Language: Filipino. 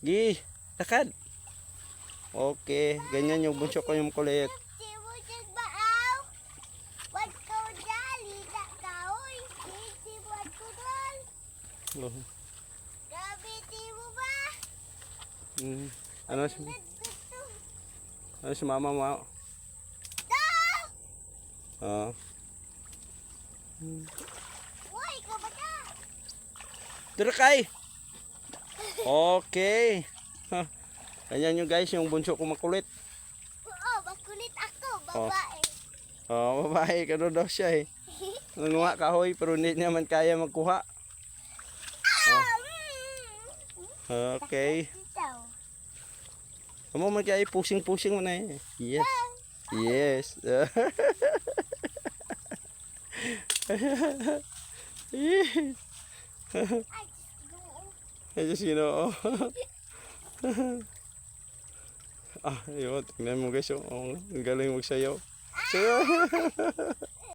Gi, lakad. Okay, ganyan yung bunso ko yung kulit. Oh. Ano si mama mo? Oh. Durakay. Okay. Ganyan yung guys, yung bunso ko makulit. Oo, makulit ako, babae. Oh, babae, kano daw siya eh. Nanguha kahoy pero hindi naman kaya magkuha. Okay. Kamu man kaya pusing-pusing mo na eh. Yes. Yes. I just, you know. Yun, tingnan mo guys, ang galing magsayaw. Sayaw.